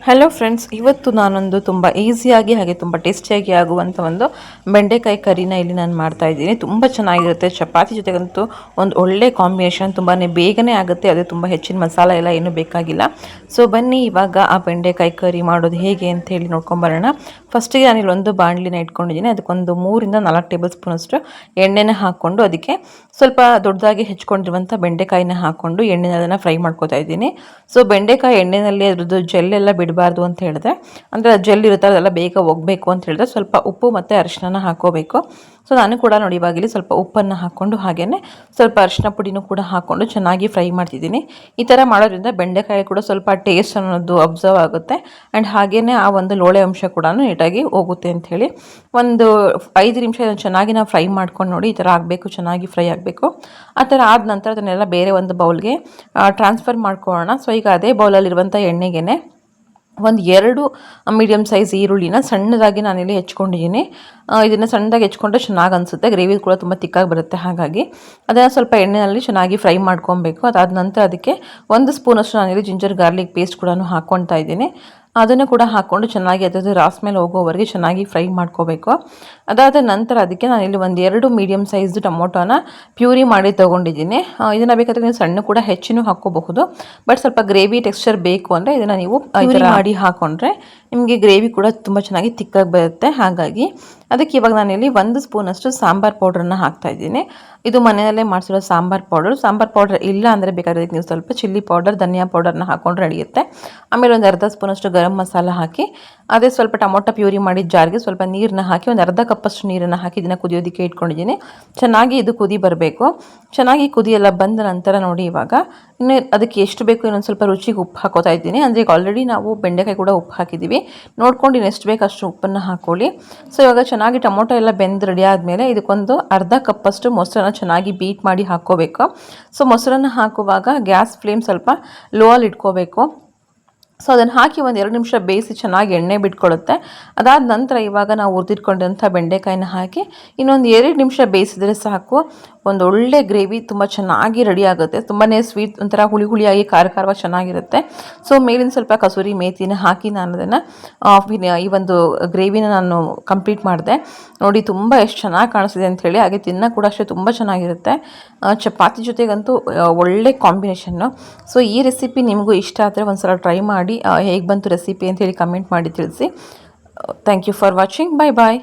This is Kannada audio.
ಹಲೋ ಫ್ರೆಂಡ್ಸ್, ಇವತ್ತು ನಾನೊಂದು ತುಂಬ ಈಸಿಯಾಗಿ ಹಾಗೆ ತುಂಬ ಟೇಸ್ಟಿಯಾಗಿ ಆಗುವಂಥ ಒಂದು ಬೆಂಡೆಕಾಯಿ ಕರಿನ ಇಲ್ಲಿ ನಾನು ಮಾಡ್ತಾ ಇದ್ದೀನಿ. ತುಂಬ ಚೆನ್ನಾಗಿರುತ್ತೆ. ಚಪಾತಿ ಜೊತೆಗಂತೂ ಒಂದು ಒಳ್ಳೆ ಕಾಂಬಿನೇಷನ್. ತುಂಬಾ ಬೇಗನೆ ಆಗುತ್ತೆ. ಅದೇ ತುಂಬ ಹೆಚ್ಚಿನ ಮಸಾಲೆ ಎಲ್ಲ ಏನೂ ಬೇಕಾಗಿಲ್ಲ. ಸೊ ಬನ್ನಿ ಇವಾಗ ಆ ಬೆಂಡೆಕಾಯಿ ಕರಿ ಮಾಡೋದು ಹೇಗೆ ಅಂತ ಹೇಳಿ ನೋಡ್ಕೊಂಬರೋಣ. ಫಸ್ಟಿಗೆ ನಾನಿಲ್ಲಿ ಒಂದು ಬಾಣಲಿನ ಇಟ್ಕೊಂಡಿದ್ದೀನಿ. ಅದಕ್ಕೊಂದು 3 ಇಂದ 4 ಟೇಬಲ್ ಸ್ಪೂನಷ್ಟು ಎಣ್ಣೆನ ಹಾಕ್ಕೊಂಡು ಅದಕ್ಕೆ ಸ್ವಲ್ಪ ದೊಡ್ಡದಾಗಿ ಹೆಚ್ಕೊಂಡಿರುವಂಥ ಬೆಂಡೆಕಾಯಿನ ಹಾಕ್ಕೊಂಡು ಎಣ್ಣೆನ ಅದನ್ನು ಫ್ರೈ ಮಾಡ್ಕೊತಾ ಇದ್ದೀನಿ. ಸೊ ಬೆಂಡೆಕಾಯಿ ಎಣ್ಣೆಯಲ್ಲಿ ಅದ್ರದ್ದು ಜೆಲ್ಲೆಲ್ಲ ಬಿಡಬಾರ್ದು ಅಂತ ಹೇಳಿದ್ರೆ, ಅಂದರೆ ಜೆಲ್ ಇರುತ್ತೆ ಅದೆಲ್ಲ ಬೇಗ ಹೋಗಬೇಕು ಅಂತ ಹೇಳಿದ್ರೆ ಸ್ವಲ್ಪ ಉಪ್ಪು ಮತ್ತು ಅರಿಶಿನ ಹಾಕೋಬೇಕು. ಸೊ ನಾನು ಕೂಡ ನೋಡಿ ಇವಾಗಿಲ್ಲಿ ಸ್ವಲ್ಪ ಉಪ್ಪನ್ನು ಹಾಕ್ಕೊಂಡು ಹಾಗೆಯೇ ಸ್ವಲ್ಪ ಅರಿಶಿನ ಪುಡಿನೂ ಕೂಡ ಹಾಕ್ಕೊಂಡು ಚೆನ್ನಾಗಿ ಫ್ರೈ ಮಾಡ್ತಿದ್ದೀನಿ. ಈ ಥರ ಮಾಡೋದ್ರಿಂದ ಬೆಂಡೆಕಾಯಿ ಕೂಡ ಸ್ವಲ್ಪ ಟೇಸ್ಟ್ ಅನ್ನೋದು ಅಬ್ಸರ್ವ್ ಆಗುತ್ತೆ ಆ್ಯಂಡ್ ಹಾಗೆಯೇ ಆ ಒಂದು ಲೋಳೆ ಅಂಶ ಕೂಡ ನೀಟಾಗಿ ಹೋಗುತ್ತೆ ಅಂಥೇಳಿ ಒಂದು 5 ನಿಮಿಷ ಇದನ್ನು ಚೆನ್ನಾಗಿ ನಾವು ಫ್ರೈ ಮಾಡ್ಕೊಂಡು ನೋಡಿ ಈ ಥರ ಆಗಬೇಕು, ಚೆನ್ನಾಗಿ ಫ್ರೈ ಆಗಬೇಕು. ಆ ಥರ ಆದ ನಂತರ ಅದನ್ನೆಲ್ಲ ಬೇರೆ ಒಂದು ಬೌಲ್ಗೆ ಟ್ರಾನ್ಸ್ಫರ್ ಮಾಡ್ಕೊಳ್ಳೋಣ. ಸೊ ಈಗ ಅದೇ ಬೌಲಲ್ಲಿರುವಂಥ ಎಣ್ಣೆಗೆ ಒಂದು 2 ಮೀಡಿಯಮ್ ಸೈಜ್ ಈರುಳ್ಳಿನ ಸಣ್ಣದಾಗಿ ನಾನಿಲ್ಲಿ ಹೆಚ್ಕೊಂಡಿದ್ದೀನಿ. ಇದನ್ನು ಸಣ್ಣದಾಗಿ ಹೆಚ್ಕೊಂಡ್ರೆ ಚೆನ್ನಾಗಿ ಅನಿಸುತ್ತೆ. ಗ್ರೇವಿ ಕೂಡ ತುಂಬ ತಿಕ್ಕಾಗಿ ಬರುತ್ತೆ. ಹಾಗಾಗಿ ಅದನ್ನು ಸ್ವಲ್ಪ ಎಣ್ಣೆಯಲ್ಲಿ ಚೆನ್ನಾಗಿ ಫ್ರೈ ಮಾಡ್ಕೊಬೇಕು. ಅದಾದ ನಂತರ ಅದಕ್ಕೆ 1 ಸ್ಪೂನಷ್ಟು ನಾನಿಲ್ಲಿ ಜಿಂಜರ್ ಗಾರ್ಲಿಕ್ ಪೇಸ್ಟ್ ಕೂಡ ಹಾಕ್ಕೊಳ್ತಾ ಇದ್ದೀನಿ. ಅದನ್ನು ಕೂಡ ಹಾಕ್ಕೊಂಡು ಚೆನ್ನಾಗಿ ಅದರದ್ದು ರಾಸ್ ಮೇಲೆ ಹೋಗೋವರೆಗೆ ಚೆನ್ನಾಗಿ ಫ್ರೈ ಮಾಡ್ಕೋಬೇಕು. ಅದಾದ ನಂತರ ಅದಕ್ಕೆ ನಾನಿಲ್ಲಿ ಒಂದು 2 ಮೀಡಿಯಮ್ ಸೈಜ್ದು ಟೊಮೊಟೊನ ಪ್ಯೂರಿ ಮಾಡಿ ತೊಗೊಂಡಿದ್ದೀನಿ. ಇದನ್ನು ಬೇಕಾದರೆ ನೀವು ಸಣ್ಣ ಕೂಡ ಹೆಚ್ಚಿನೂ ಹಾಕ್ಕೋಬಹುದು. ಬಟ್ ಸ್ವಲ್ಪ ಗ್ರೇವಿ ಟೆಕ್ಸ್ಚರ್ ಬೇಕು ಅಂದರೆ ಇದನ್ನು ನೀವು ಈ ಥರ ಮಾಡಿ ಹಾಕ್ಕೊಂಡ್ರೆ ನಿಮಗೆ ಗ್ರೇವಿ ಕೂಡ ತುಂಬ ಚೆನ್ನಾಗಿ ತಿಕ್ಕಾಗಿ ಬರುತ್ತೆ. ಹಾಗಾಗಿ ಅದಕ್ಕೆ ಇವಾಗ ನಾನಿಲ್ಲಿ 1 ಸ್ಪೂನಷ್ಟು ಸಾಂಬಾರ್ ಪೌಡ್ರನ್ನ ಹಾಕ್ತಾಯಿದ್ದೀನಿ. ಇದು ಮನೆಯಲ್ಲೇ ಮಾಡಿಸಿರೋ ಸಾಂಬಾರ್ ಪೌಡರ್ ಇಲ್ಲ ಅಂದರೆ ಬೇಕಾದ್ರೆ ನೀವು ಸ್ವಲ್ಪ ಚಿಲ್ಲಿ ಪೌಡರ್, ಧನಿಯಾ ಪೌಡರ್ನ ಹಾಕ್ಕೊಂಡ್ರೆ ನಡೆಯುತ್ತೆ. ಆಮೇಲೆ ಒಂದು ಅರ್ಧ ಸ್ಪೂನಷ್ಟು ಗರಂ ಮಸಾಲ ಹಾಕಿ ಅದೇ ಸ್ವಲ್ಪ ಟೊಮೊಟೊ ಪ್ಯೂರಿ ಮಾಡಿದ ಜಾರ್ಗೆ ಸ್ವಲ್ಪ ನೀರನ್ನ ಹಾಕಿ ಒಂದು ಅರ್ಧ ಕಪ್ಪಷ್ಟು ನೀರನ್ನು ಹಾಕಿ ಇದನ್ನು ಕುದಿಯೋದಕ್ಕೆ ಇಟ್ಕೊಂಡಿದ್ದೀನಿ. ಚೆನ್ನಾಗಿ ಇದು ಕುದಿ ಬರಬೇಕು. ಚೆನ್ನಾಗಿ ಕುದಿಯೆಲ್ಲ ಬಂದ ನಂತರ ನೋಡಿ ಇವಾಗ ಇನ್ನು ಅದಕ್ಕೆ ಎಷ್ಟು ಬೇಕು ಇನ್ನೊಂದು ಸ್ವಲ್ಪ ರುಚಿಗೆ ಉಪ್ಪು ಹಾಕೋತಾ ಇದ್ದೀನಿ. ಅಂದರೆ ಈಗ ಆಲ್ರೆಡಿ ನಾವು ಬೆಂಡೆಕಾಯಿ ಕೂಡ ಉಪ್ಪು ಹಾಕಿದ್ದೀವಿ. ನೋಡ್ಕೊಂಡು ಇನ್ನು ಎಷ್ಟು ಬೇಕು ಅಷ್ಟು ಉಪ್ಪನ್ನು ಹಾಕ್ಕೊಳ್ಳಿ. ಸೊ ಇವಾಗ ಚೆನ್ನಾಗಿ ಟೊಮೊಟೊ ಎಲ್ಲ ಬೆಂದು ರೆಡಿ ಆದಮೇಲೆ ಇದಕ್ಕೊಂದು ಅರ್ಧ ಕಪ್ಪಷ್ಟು ಮೊಸರನ್ನ ಚೆನ್ನಾಗಿ ಬೀಟ್ ಮಾಡಿ ಹಾಕ್ಕೋಬೇಕು. ಸೊ ಮೊಸರನ್ನು ಹಾಕುವಾಗ ಗ್ಯಾಸ್ ಫ್ಲೇಮ್ ಸ್ವಲ್ಪ ಲೋ ಅಲ್ಲಿ ಇಟ್ಕೋಬೇಕು. ಸೊ ಅದನ್ನು ಹಾಕಿ ಒಂದು 2 ನಿಮಿಷ ಬೇಯಿಸಿ ಚೆನ್ನಾಗಿ ಎಣ್ಣೆ ಬಿಟ್ಕೊಳ್ಳುತ್ತೆ. ಅದಾದ ನಂತರ ಇವಾಗ ನಾವು ಹುರಿದಿಟ್ಕೊಂಡಂಥ ಬೆಂಡೆಕಾಯಿನ ಹಾಕಿ ಇನ್ನೊಂದು 2 ನಿಮಿಷ ಬೇಯಿಸಿದ್ರೆ ಸಾಕು. ಒಂದು ಒಳ್ಳೆ ಗ್ರೇವಿ ತುಂಬ ಚೆನ್ನಾಗಿ ರೆಡಿ ಆಗುತ್ತೆ. ತುಂಬಾ ಸ್ವೀಟ್, ಒಂಥರ ಹುಳಿ ಹುಳಿಯಾಗಿ ಖಾರವಾಗಿ ಚೆನ್ನಾಗಿರುತ್ತೆ. ಸೊ ಮೇಲಿನ ಸ್ವಲ್ಪ ಕಸೂರಿ ಮೇಥಿನ ಹಾಕಿ ನಾನು ಅದನ್ನು ಈ ಒಂದು ಗ್ರೇವಿನ ನಾನು ಕಂಪ್ಲೀಟ್ ಮಾಡಿದೆ. ನೋಡಿ ತುಂಬ ಎಷ್ಟು ಚೆನ್ನಾಗಿ ಕಾಣಿಸ್ತಿದೆ ಅಂಥೇಳಿ. ಹಾಗೆ ತಿನ್ನೋ ಕೂಡ ಅಷ್ಟೇ ತುಂಬ ಚೆನ್ನಾಗಿರುತ್ತೆ. ಚಪಾತಿ ಜೊತೆಗಂತೂ ಒಳ್ಳೆ ಕಾಂಬಿನೇಷನ್ನು. ಸೊ ಈ ರೆಸಿಪಿ ನಿಮಗೂ ಇಷ್ಟ ಆದರೆ ಒಂದು ಸಲ ಟ್ರೈ ಮಾಡಿ ಹೇಗೆ ಬಂತು ರೆಸಿಪಿ ಅಂತ ಹೇಳಿ ಕಮೆಂಟ್ ಮಾಡಿ ತಿಳಿಸಿ. Thank you for watching. Bye bye.